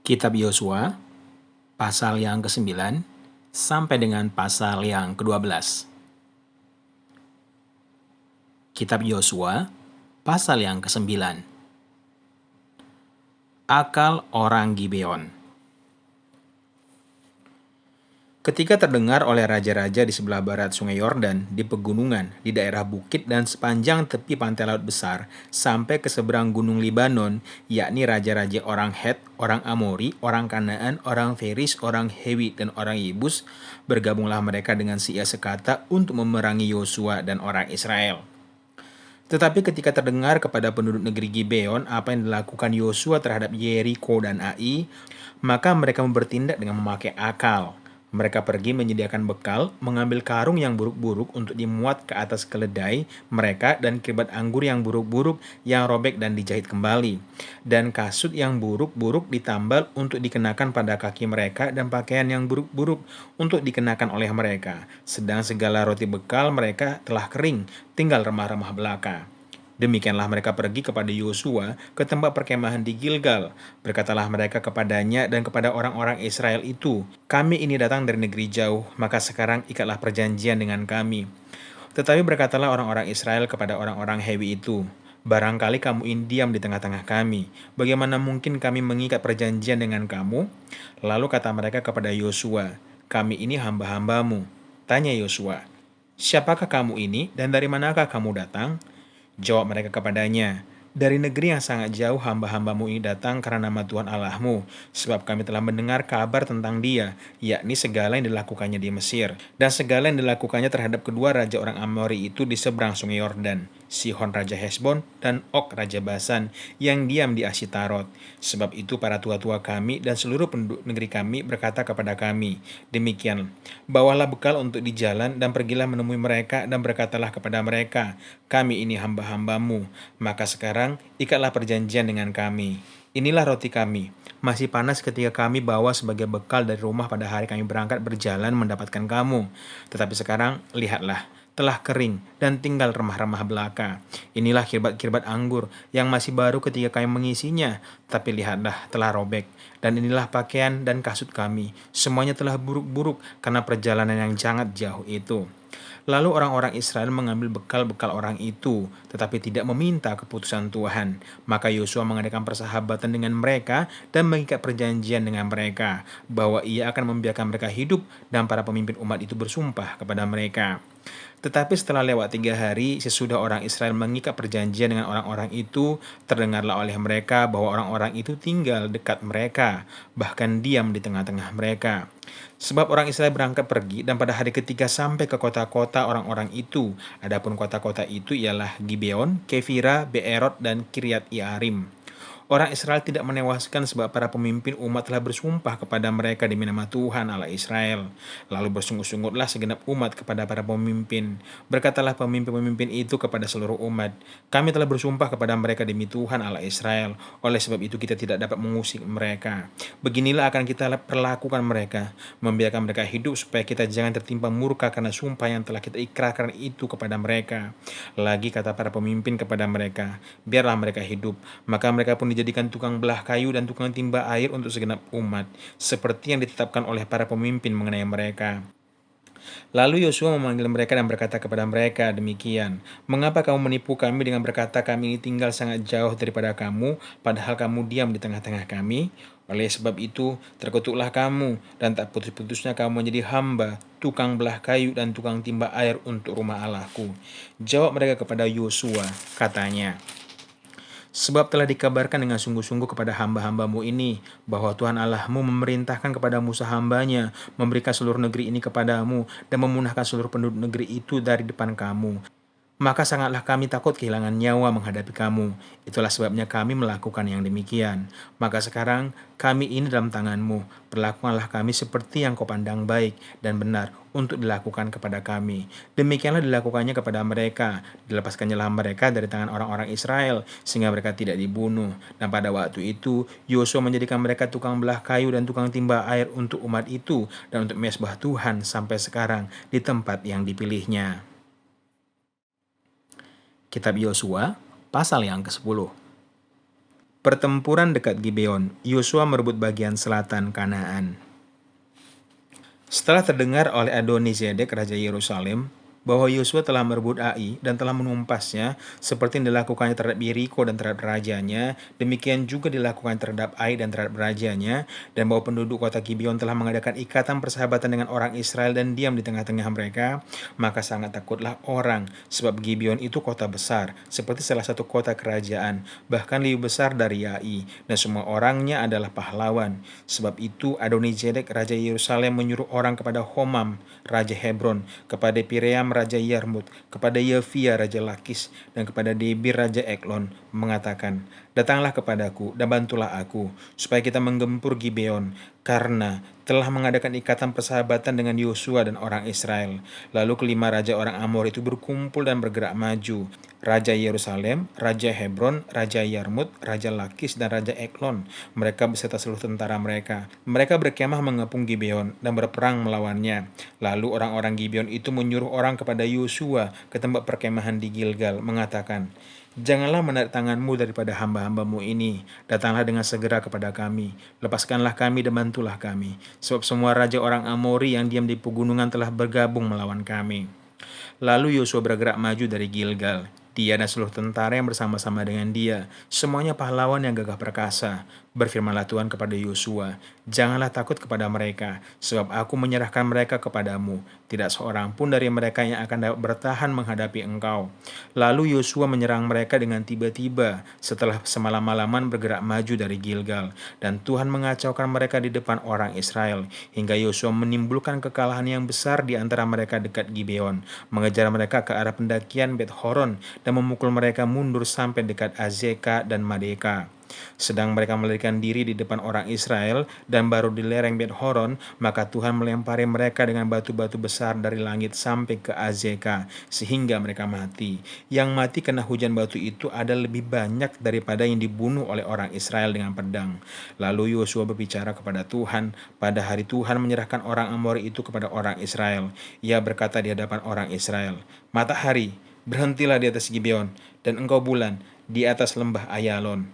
Kitab Yosua, pasal yang ke-9 sampai dengan pasal yang ke-12. Kitab Yosua, pasal yang ke-9. Akal orang Gibeon. Ketika terdengar oleh raja-raja di sebelah barat sungai Yordan, di pegunungan, di daerah bukit dan sepanjang tepi pantai laut besar, sampai ke seberang gunung Libanon, yakni raja-raja orang Het, orang Amori, orang Kanaan, orang Feris, orang Hewi, dan orang Yebus, bergabunglah mereka dengan si sekata untuk memerangi Yosua dan orang Israel. Tetapi ketika terdengar kepada penduduk negeri Gibeon apa yang dilakukan Yosua terhadap Yeriko dan Ai, maka mereka bertindak dengan memakai akal. Mereka pergi menyediakan bekal, mengambil karung yang buruk-buruk untuk dimuat ke atas keledai mereka dan kirbat anggur yang buruk-buruk yang robek dan dijahit kembali. Dan kasut yang buruk-buruk ditambal untuk dikenakan pada kaki mereka dan pakaian yang buruk-buruk untuk dikenakan oleh mereka. Sedang segala roti bekal mereka telah kering, tinggal remah-remah belaka. Demikianlah mereka pergi kepada Yosua ke tempat perkemahan di Gilgal. Berkatalah mereka kepadanya dan kepada orang-orang Israel itu, "Kami ini datang dari negeri jauh, maka sekarang ikatlah perjanjian dengan kami." Tetapi berkatalah orang-orang Israel kepada orang-orang Hewi itu, "Barangkali kamu ini diam di tengah-tengah kami. Bagaimana mungkin kami mengikat perjanjian dengan kamu?" Lalu kata mereka kepada Yosua, "Kami ini hamba-hambamu." Tanya Yosua, "Siapakah kamu ini dan dari manakah kamu datang?" Jawab mereka kepadanya, "Dari negeri yang sangat jauh hamba-hambamu ini datang karena nama Tuhan Allahmu, sebab kami telah mendengar kabar tentang dia, yakni segala yang dilakukannya di Mesir, dan segala yang dilakukannya terhadap kedua raja orang Amori itu di seberang sungai Yordan, Sihon Raja Hesbon, dan Og Raja Basan, yang diam di Ashitarot. Sebab itu para tua-tua kami dan seluruh penduduk negeri kami berkata kepada kami, demikian, bawalah bekal untuk di jalan dan pergilah menemui mereka dan berkatalah kepada mereka, kami ini hamba-hambamu, maka sekarang ikatlah perjanjian dengan kami. Inilah roti kami, masih panas ketika kami bawa sebagai bekal dari rumah pada hari kami berangkat berjalan mendapatkan kamu. Tetapi sekarang, lihatlah, telah kering dan tinggal remah-remah belaka. Inilah kirbat-kirbat anggur yang masih baru ketika kami mengisinya, tapi lihatlah telah robek. Dan inilah pakaian dan kasut kami, semuanya telah buruk-buruk karena perjalanan yang sangat jauh itu. Lalu orang-orang Israel mengambil bekal-bekal orang itu, tetapi tidak meminta keputusan Tuhan. Maka Yosua mengadakan persahabatan dengan mereka dan mengikat perjanjian dengan mereka, bahwa ia akan membiarkan mereka hidup dan para pemimpin umat itu bersumpah kepada mereka. Tetapi setelah lewat 3 hari, sesudah orang Israel mengikat perjanjian dengan orang-orang itu, terdengarlah oleh mereka bahwa orang-orang itu tinggal dekat mereka, bahkan diam di tengah-tengah mereka. Sebab orang Israel berangkat pergi dan pada hari ketiga sampai ke kota-kota orang-orang itu. Adapun kota-kota itu ialah Gibeon, Kefira, Beerot, dan Kiryat Yearim. Orang Israel tidak menewaskan sebab para pemimpin umat telah bersumpah kepada mereka demi nama Tuhan Allah Israel. Lalu bersungut-sungutlah segenap umat kepada para pemimpin. Berkatalah pemimpin-pemimpin itu kepada seluruh umat, kami telah bersumpah kepada mereka demi Tuhan Allah Israel. Oleh sebab itu kita tidak dapat mengusik mereka. Beginilah akan kita perlakukan mereka, membiarkan mereka hidup supaya kita jangan tertimpa murka karena sumpah yang telah kita ikrarkan itu kepada mereka. Lagi kata para pemimpin kepada mereka, biarlah mereka hidup. Maka mereka pun dijadikan tukang belah kayu dan tukang timba air untuk segenap umat, seperti yang ditetapkan oleh para pemimpin mengenai mereka. Lalu Yosua memanggil mereka dan berkata kepada mereka demikian, "Mengapa kamu menipu kami dengan berkata kami ini tinggal sangat jauh daripada kamu, padahal kamu diam di tengah-tengah kami? Oleh sebab itu, terkutuklah kamu, dan tak putus-putusnya kamu menjadi hamba, tukang belah kayu dan tukang timba air untuk rumah Allahku." Jawab mereka kepada Yosua, katanya, "Sebab telah dikabarkan dengan sungguh-sungguh kepada hamba-hambamu ini, bahwa Tuhan Allahmu memerintahkan kepada Musa hambanya, memberikan seluruh negeri ini kepadamu, dan memunahkan seluruh penduduk negeri itu dari depan kamu. Maka sangatlah kami takut kehilangan nyawa menghadapi kamu. Itulah sebabnya kami melakukan yang demikian. Maka sekarang kami ini dalam tanganmu. Perlakukanlah kami seperti yang kau pandang baik dan benar untuk dilakukan kepada kami." Demikianlah dilakukannya kepada mereka. Dilepaskannya mereka dari tangan orang-orang Israel, sehingga mereka tidak dibunuh. Dan pada waktu itu, Yosua menjadikan mereka tukang belah kayu dan tukang timba air untuk umat itu dan untuk mezbah Tuhan sampai sekarang di tempat yang dipilihnya. Kitab Yosua, pasal yang ke-10. Pertempuran dekat Gibeon, Yosua merebut bagian selatan Kanaan. Setelah terdengar oleh Adoni-Zedek, Raja Yerusalem, bahwa Yosua telah merebut Ai dan telah menumpasnya, seperti yang dilakukannya terhadap Yeriko dan terhadap rajanya, demikian juga dilakukan terhadap Ai dan terhadap rajanya, dan bahwa penduduk kota Gibeon telah mengadakan ikatan persahabatan dengan orang Israel dan diam di tengah-tengah mereka, maka sangat takutlah orang, sebab Gibeon itu kota besar, seperti salah satu kota kerajaan, bahkan lebih besar dari Ai, dan semua orangnya adalah pahlawan. Sebab itu Adoni-Zedek, Raja Yerusalem, menyuruh orang kepada Homam, Raja Hebron, kepada Piream, Raja Yarmut, kepada Yafia, Raja Lakis, dan kepada Debir, Raja Eklon, mengatakan, "Datanglah kepadaku dan bantulah aku, supaya kita menggempur Gibeon, karena telah mengadakan ikatan persahabatan dengan Yosua dan orang Israel." Lalu kelima raja orang Amor itu berkumpul dan bergerak maju. Raja Yerusalem, Raja Hebron, Raja Yarmut, Raja Lakis, dan Raja Eklon. Mereka beserta seluruh tentara mereka. Mereka berkemah mengepung Gibeon dan berperang melawannya. Lalu orang-orang Gibeon itu menyuruh orang kepada Yosua ke tempat perkemahan di Gilgal, mengatakan, "Janganlah menarik tanganmu daripada hamba-hambamu ini. Datanglah dengan segera kepada kami. Lepaskanlah kami dan bantulah kami. Sebab semua raja orang Amori yang diam di pegunungan telah bergabung melawan kami." Lalu Yosua bergerak maju dari Gilgal. Dia dan seluruh tentara yang bersama-sama dengan dia, semuanya pahlawan yang gagah perkasa. Berfirmanlah Tuhan kepada Yosua, "Janganlah takut kepada mereka, sebab aku menyerahkan mereka kepadamu. Tidak seorang pun dari mereka yang akan dapat bertahan menghadapi engkau." Lalu Yosua menyerang mereka dengan tiba-tiba setelah semalam-malaman bergerak maju dari Gilgal. Dan Tuhan mengacaukan mereka di depan orang Israel, hingga Yosua menimbulkan kekalahan yang besar di antara mereka dekat Gibeon, mengejar mereka ke arah pendakian Bet Horon dan memukul mereka mundur sampai dekat Azeka dan Madeka. Sedang mereka melarikan diri di depan orang Israel dan baru di lereng Bet Horon, maka Tuhan melempari mereka dengan batu-batu besar dari langit sampai ke Azeka, sehingga mereka mati. Yang mati karena hujan batu itu ada lebih banyak daripada yang dibunuh oleh orang Israel dengan pedang. Lalu Yosua berbicara kepada Tuhan pada hari Tuhan menyerahkan orang Amori itu kepada orang Israel. Ia berkata di hadapan orang Israel, "Matahari, berhentilah di atas Gibeon, dan engkau bulan di atas lembah Ayalon."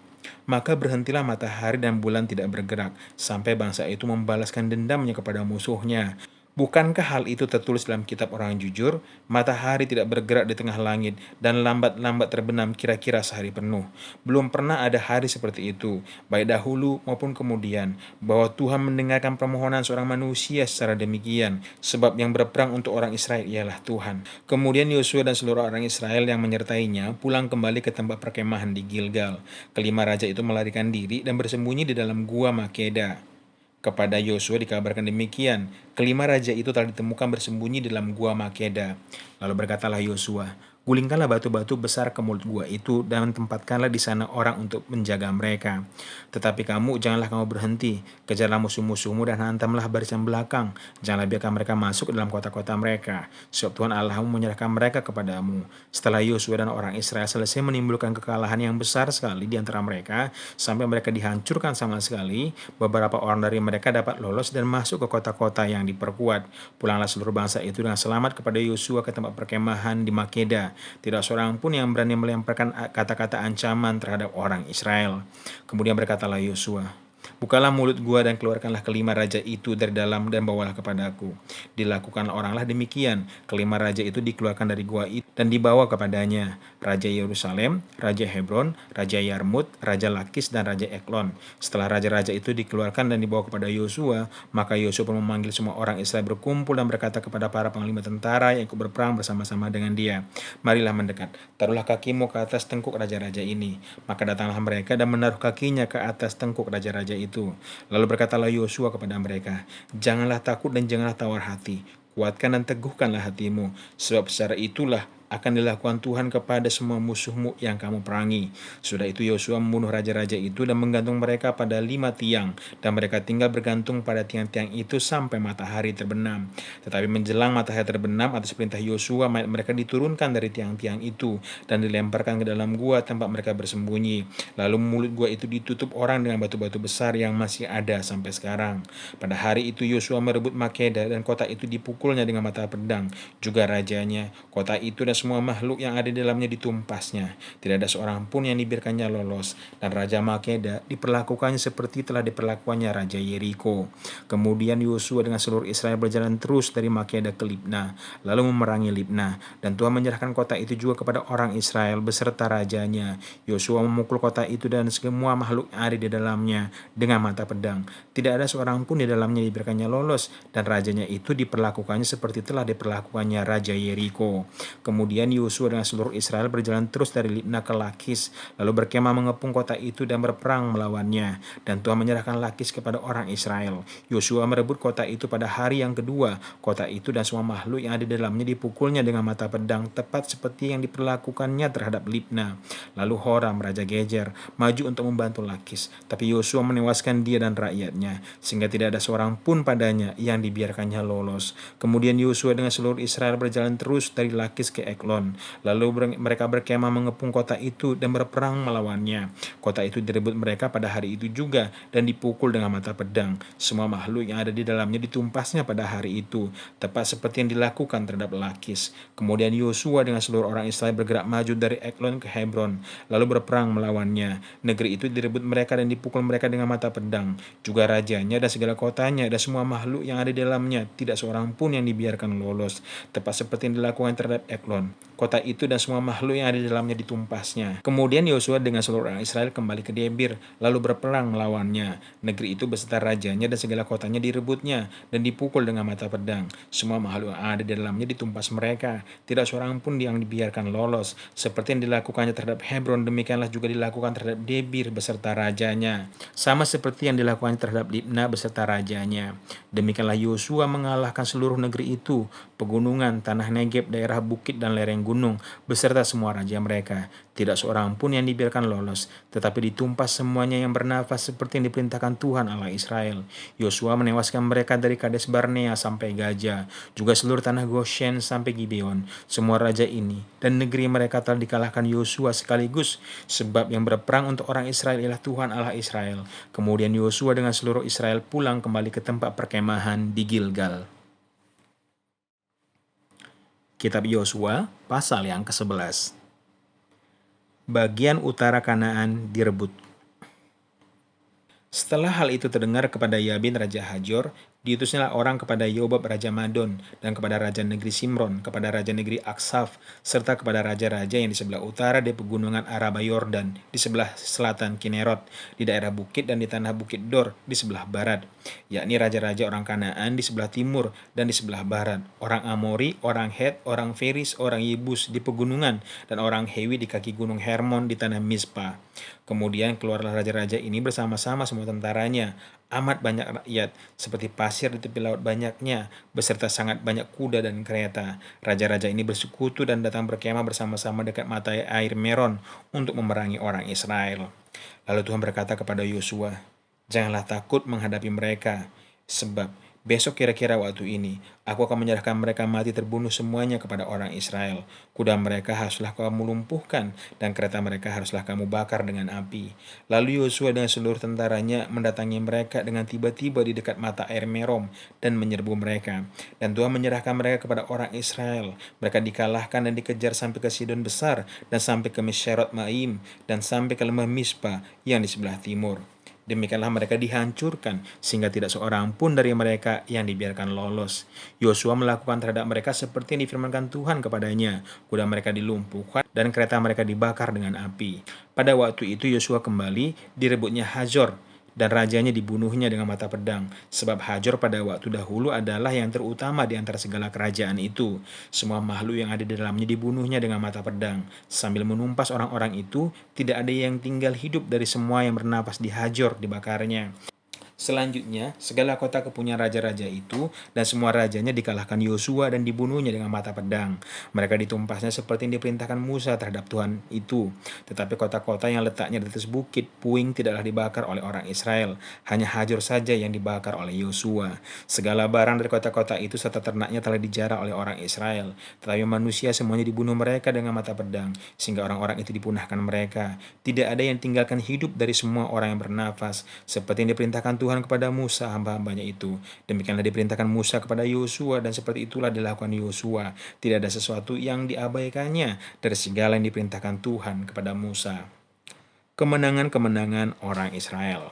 Maka berhentilah matahari dan bulan tidak bergerak, sampai bangsa itu membalaskan dendamnya kepada musuhnya. Bukankah hal itu tertulis dalam kitab orang jujur? Matahari tidak bergerak di tengah langit, dan lambat-lambat terbenam kira-kira sehari penuh. Belum pernah ada hari seperti itu, baik dahulu maupun kemudian, bahwa Tuhan mendengarkan permohonan seorang manusia secara demikian, sebab yang berperang untuk orang Israel ialah Tuhan. Kemudian Yosua dan seluruh orang Israel yang menyertainya pulang kembali ke tempat perkemahan di Gilgal. Kelima raja itu melarikan diri dan bersembunyi di dalam gua Makeda. Kepada Yosua dikabarkan demikian, kelima raja itu telah ditemukan bersembunyi di dalam gua Makeda. Lalu berkatalah Yosua, "Gulingkanlah batu-batu besar ke mulut gua itu dan tempatkanlah di sana orang untuk menjaga mereka. Tetapi janganlah kamu berhenti, kejarlah musuh-musuhmu dan hantamlah barisan belakang. Janganlah biarkan mereka masuk ke dalam kota-kota mereka, sebab Tuhan Allahmu menyerahkan mereka kepadamu." Setelah Yosua dan orang Israel selesai menimbulkan kekalahan yang besar sekali di antara mereka, sampai mereka dihancurkan sama sekali, beberapa orang dari mereka dapat lolos dan masuk ke kota-kota yang diperkuat. Pulanglah seluruh bangsa itu dengan selamat kepada Yosua ke tempat perkemahan di Makeda. Tidak seorang pun yang berani melemparkan kata-kata ancaman terhadap orang Israel. Kemudian berkatalah Yosua, "Bukalah mulut gua dan keluarkanlah kelima raja itu dari dalam dan bawalah kepadaku." Dilakukanlah oranglah demikian. Kelima raja itu dikeluarkan dari gua itu dan dibawa kepadanya. Raja Yerusalem, Raja Hebron, Raja Yarmut, Raja Lakis, dan Raja Eklon. Setelah raja-raja itu dikeluarkan dan dibawa kepada Yosua, maka Yosua pun memanggil semua orang Israel berkumpul dan berkata kepada para panglima tentara yang ikut berperang bersama-sama dengan dia, "Marilah mendekat, taruhlah kakimu ke atas tengkuk raja-raja ini." Maka datanglah mereka dan menaruh kakinya ke atas tengkuk raja-raja itu. Lalu berkatalah Yosua kepada mereka, "Janganlah takut dan janganlah tawar hati. Kuatkan dan teguhkanlah hatimu, sebab secara itulah akan dilakukan Tuhan kepada semua musuhmu yang kamu perangi." Sudah itu Yosua membunuh raja-raja itu dan menggantung mereka pada 5 tiang, dan mereka tinggal bergantung pada tiang-tiang itu sampai matahari terbenam. Tetapi menjelang matahari terbenam atas perintah Yosua, mayat mereka diturunkan dari tiang-tiang itu dan dilemparkan ke dalam gua tempat mereka bersembunyi. Lalu mulut gua itu ditutup orang dengan batu-batu besar yang masih ada sampai sekarang. Pada hari itu Yosua merebut Makeda dan kota itu dipukulnya dengan mata pedang, juga rajanya. Kota itu dan semua makhluk yang ada di dalamnya ditumpasnya. Tidak ada seorang pun yang dibiarkannya lolos. Dan Raja Makeda diperlakukannya seperti telah diperlakukannya Raja Yeriko. Kemudian Yosua dengan seluruh Israel berjalan terus dari Makeda ke Libna, lalu memerangi Libna. Dan Tuhan menyerahkan kota itu juga kepada orang Israel beserta rajanya. Yosua memukul kota itu dan semua makhluk yang ada di dalamnya dengan mata pedang. Tidak ada seorang pun di dalamnya dibiarkannya lolos, dan rajanya itu diperlakukannya seperti telah diperlakukannya Raja Yeriko. Kemudian Yosua dengan seluruh Israel berjalan terus dari Libna ke Lakis, lalu berkemah mengepung kota itu dan berperang melawannya. Dan Tuhan menyerahkan Lakis kepada orang Israel. Yosua merebut kota itu pada hari yang kedua. Kota itu dan semua makhluk yang ada di dalamnya dipukulnya dengan mata pedang, tepat seperti yang diperlakukannya terhadap Libna. Lalu Horam, Raja Gezer, maju untuk membantu Lakis, tapi Yosua menewaskan dia dan rakyatnya, sehingga tidak ada seorang pun padanya yang dibiarkannya lolos. Kemudian Yosua dengan seluruh Israel berjalan terus dari Lakis ke Eklon. Lalu mereka berkemah mengepung kota itu dan berperang melawannya. Kota itu direbut mereka pada hari itu juga dan dipukul dengan mata pedang. Semua makhluk yang ada di dalamnya ditumpasnya pada hari itu, tepat seperti yang dilakukan terhadap Lakis. Kemudian Yosua dengan seluruh orang Israel bergerak maju dari Eklon ke Hebron, lalu berperang melawannya. Negeri itu direbut mereka dan dipukul mereka dengan mata pedang. Juga rajanya dan segala kotanya dan semua makhluk yang ada di dalamnya, tidak seorang pun yang dibiarkan lolos, tepat seperti yang dilakukan terhadap Eklon. Kota itu dan semua makhluk yang ada di dalamnya ditumpasnya. Kemudian Yosua dengan seluruh orang Israel kembali ke Debir, lalu berperang melawannya. Negeri itu beserta rajanya dan segala kotanya direbutnya dan dipukul dengan mata pedang. Semua makhluk yang ada di dalamnya ditumpas mereka. Tidak seorang pun yang dibiarkan lolos. Seperti yang dilakukannya terhadap Hebron, demikianlah juga dilakukan terhadap Debir beserta rajanya. Sama seperti yang dilakukan terhadap Libna beserta rajanya. Demikianlah Yosua mengalahkan seluruh negeri itu, pegunungan, tanah Negeb, daerah bukit dan lereng gunung, beserta semua raja mereka. Tidak seorang pun yang dibiarkan lolos, tetapi ditumpas semuanya yang bernafas seperti yang diperintahkan Tuhan Allah Israel. Yosua menewaskan mereka dari Kades Barnea sampai Gaza, juga seluruh tanah Goshen sampai Gibeon. Semua raja ini dan negeri mereka telah dikalahkan Yosua sekaligus, sebab yang berperang untuk orang Israel ialah Tuhan Allah Israel. Kemudian Yosua dengan seluruh Israel pulang kembali ke tempat perkemahan di Gilgal. Kitab Yosua pasal yang ke-11. Bagian utara Kanaan direbut. Setelah hal itu terdengar kepada Yabin Raja Hajor, diutusnya orang kepada Yobab Raja Madon, dan kepada Raja Negeri Simron, kepada Raja Negeri Aksaf, serta kepada raja-raja yang di sebelah utara di pegunungan Araba Yordan, di sebelah selatan Kinerot, di daerah bukit dan di tanah bukit Dor, di sebelah barat, yakni raja-raja orang Kanaan di sebelah timur dan di sebelah barat, orang Amori, orang Het, orang Feris, orang Yebus di pegunungan, dan orang Hewi di kaki gunung Hermon di tanah Mizpah. Kemudian keluarlah raja-raja ini bersama-sama semua tentaranya, amat banyak rakyat, seperti pasir di tepi laut banyaknya, beserta sangat banyak kuda dan kereta. Raja-raja ini bersekutu dan datang berkemah bersama-sama dekat mata air Meron untuk memerangi orang Israel. Lalu Tuhan berkata kepada Yosua, "Janganlah takut menghadapi mereka, sebab besok kira-kira waktu ini, aku akan menyerahkan mereka mati terbunuh semuanya kepada orang Israel. Kuda mereka haruslah kamu lumpuhkan, dan kereta mereka haruslah kamu bakar dengan api." Lalu Yosua dengan seluruh tentaranya mendatangi mereka dengan tiba-tiba di dekat mata air Merom dan menyerbu mereka. Dan Tuhan menyerahkan mereka kepada orang Israel. Mereka dikalahkan dan dikejar sampai ke Sidon Besar, dan sampai ke Mesherot Maim, dan sampai ke lembah Mispa yang di sebelah timur. Demikianlah mereka dihancurkan, sehingga tidak seorang pun dari mereka yang dibiarkan lolos. Yosua melakukan terhadap mereka seperti yang difirmankan Tuhan kepadanya. Kuda mereka dilumpuhkan dan kereta mereka dibakar dengan api. Pada waktu itu Yosua kembali, direbutnya Hazor, dan rajanya dibunuhnya dengan mata pedang, sebab Hajor pada waktu dahulu adalah yang terutama di antara segala kerajaan itu. Semua makhluk yang ada di dalamnya dibunuhnya dengan mata pedang. Sambil menumpas orang-orang itu, tidak ada yang tinggal hidup dari semua yang bernapas di Hajor dibakarnya. Selanjutnya, segala kota kepunyaan raja-raja itu dan semua rajanya dikalahkan Yosua dan dibunuhnya dengan mata pedang. Mereka ditumpasnya seperti yang diperintahkan Musa terhadap Tuhan itu. Tetapi kota-kota yang letaknya di atas bukit puing tidaklah dibakar oleh orang Israel. Hanya Hajor saja yang dibakar oleh Yosua. Segala barang dari kota-kota itu serta ternaknya telah dijarah oleh orang Israel. Tetapi manusia semuanya dibunuh mereka dengan mata pedang, sehingga orang-orang itu dipunahkan mereka. Tidak ada yang tinggalkan hidup dari semua orang yang bernafas, seperti yang diperintahkan Tuhan Tuhan kepada Musa hamba-hambanya itu. Demikianlah diperintahkan Musa kepada Yosua, dan seperti itulah dilakukan Yosua. Tidak ada sesuatu yang diabaikannya dari segala yang diperintahkan Tuhan kepada Musa. Kemenangan-kemenangan orang Israel.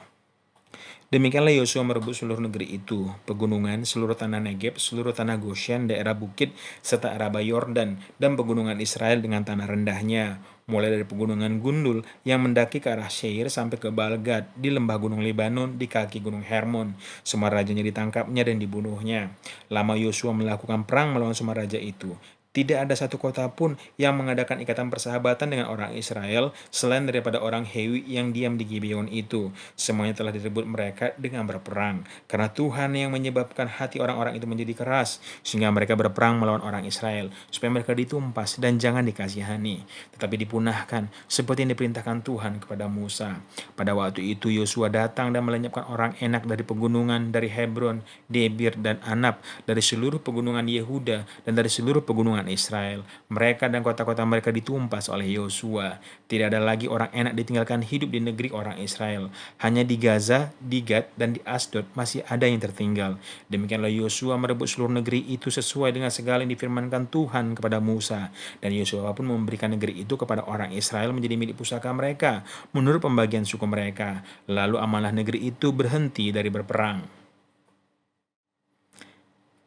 Demikianlah Yosua merebut seluruh negeri itu, pegunungan, seluruh tanah Negeb, seluruh tanah Goshen, daerah bukit, serta Araba Yordan, dan pegunungan Israel dengan tanah rendahnya, mulai dari pegunungan Gundul yang mendaki ke arah Seir sampai ke Balgad, di lembah gunung Libanon, di kaki gunung Hermon. Semua rajanya ditangkapnya dan dibunuhnya. Lama Yosua melakukan perang melawan semua raja itu. Tidak ada satu kota pun yang mengadakan ikatan persahabatan dengan orang Israel selain daripada orang Hewi yang diam di Gibeon itu. Semuanya telah direbut mereka dengan berperang. Karena Tuhan yang menyebabkan hati orang-orang itu menjadi keras, sehingga mereka berperang melawan orang Israel, supaya mereka ditumpas dan jangan dikasihani, tetapi dipunahkan seperti yang diperintahkan Tuhan kepada Musa. Pada waktu itu Yosua datang dan melenyapkan orang Enak dari pegunungan, dari Hebron, Debir, dan Anab, dari seluruh pegunungan Yehuda, dan dari seluruh pegunungan Israel. Mereka dan kota-kota mereka ditumpas oleh Yosua. Tidak ada lagi orang Enak ditinggalkan hidup di negeri orang Israel. Hanya di Gaza, di Gad, dan di Asdod masih ada yang tertinggal. Demikianlah Yosua merebut seluruh negeri itu sesuai dengan segala yang difirmankan Tuhan kepada Musa. Dan Yosua pun memberikan negeri itu kepada orang Israel menjadi milik pusaka mereka, menurut pembagian suku mereka. Lalu amanah negeri itu berhenti dari berperang.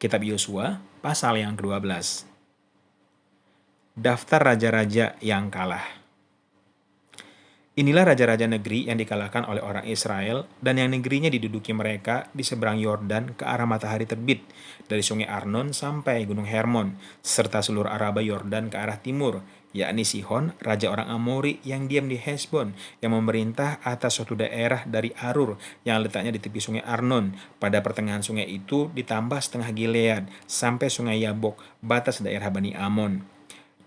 Kitab Yosua, pasal yang ke-12. Daftar raja-raja yang kalah. Inilah raja-raja negeri yang dikalahkan oleh orang Israel dan yang negerinya diduduki mereka di seberang Yordan ke arah matahari terbit, dari sungai Arnon sampai gunung Hermon, serta seluruh Araba Yordan ke arah timur, yakni Sihon, raja orang Amori yang diam di Hesbon, yang memerintah atas suatu daerah dari Arur yang letaknya di tepi sungai Arnon. Pada pertengahan sungai itu ditambah setengah Gilead sampai sungai Yabok, batas daerah Bani Amon,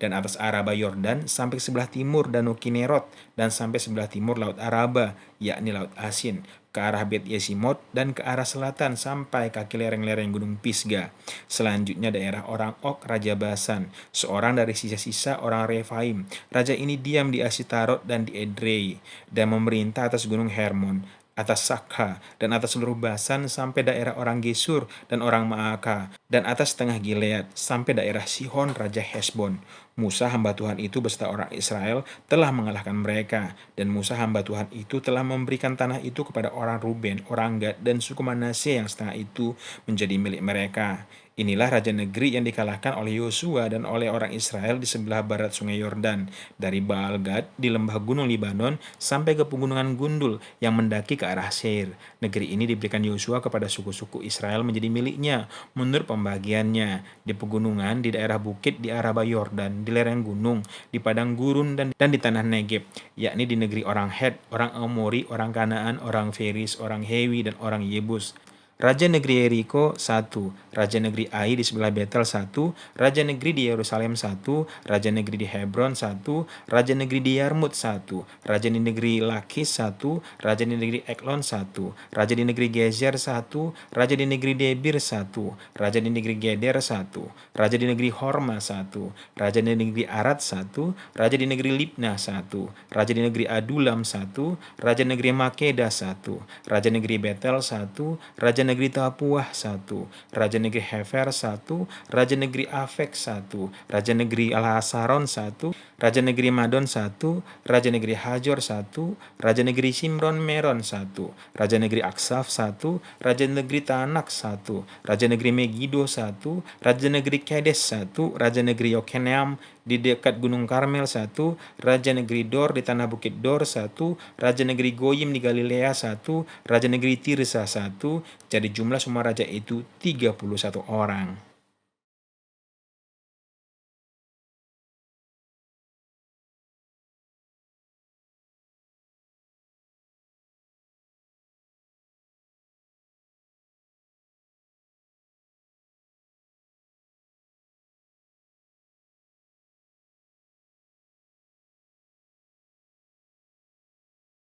dan atas Araba Yordan sampai ke sebelah timur Danau Kinerot, dan sampai sebelah timur Laut Araba, yakni Laut Asin, ke arah Bet Yesimot, dan ke arah selatan sampai kaki lereng-lereng Gunung Pisga. Selanjutnya daerah orang Ok, Raja Basan, seorang dari sisa-sisa orang Refaim. Raja ini diam di Asitarot dan di Edrei, dan memerintah atas Gunung Hermon, atas Sakha, dan atas seluruh Basan sampai daerah orang Gesur dan orang Maaka, dan atas tengah Gilead sampai daerah Sihon Raja Hesbon. Musa hamba Tuhan itu beserta orang Israel telah mengalahkan mereka, dan Musa hamba Tuhan itu telah memberikan tanah itu kepada orang Ruben, orang Gad, dan suku Manasye yang setengah itu menjadi milik mereka. Inilah raja negeri yang dikalahkan oleh Yosua dan oleh orang Israel di sebelah barat sungai Yordan, dari Baal-Gad di lembah gunung Libanon sampai ke pegunungan Gundul yang mendaki ke arah Seir. Negeri ini diberikan Yosua kepada suku-suku Israel menjadi miliknya menurut pembagiannya, di pegunungan, di daerah bukit, di Araba Yordan, di lereng gunung, di padang gurun, dan di tanah Negeb, yakni di negeri orang Het, orang Amori, orang Kanaan, orang Feris, orang Hewi, dan orang Yebus. Raja negeri Yeriko 1, Raja negeri Ai di sebelah Betel 1, Raja negeri di Yerusalem 1, Raja negeri di Hebron 1, Raja negeri di Yarmut 1, Raja di negeri Lakis 1, Raja di negeri Eklon 1, Raja di negeri Gezer 1, Raja di negeri Debir 1, Raja di negeri Geder 1, Raja di negeri Horma 1, Raja di negeri Arad 1, Raja di negeri Libna 1, Raja di negeri Adulam 1, Raja negeri Makeda 1, Raja negeri Betel 1, Raja negeri Tapuah 1, Raja negeri Hefer 1, Raja negeri Afek 1, Raja negeri Alhasaron 1, Raja negeri Madon 1, Raja negeri Hajor 1, Raja negeri Simron Meron 1, Raja negeri Aksaf 1, Raja negeri Tanak 1, Raja negeri Megido 1, Raja negeri Kedes 1, Raja negeri Yokeneam di dekat Gunung Karmel 1, Raja negeri Dor di tanah bukit Dor 1, Raja negeri Goyim di Galilea 1, Raja negeri Tirsa 1. Jadi jumlah semua raja itu 31 orang.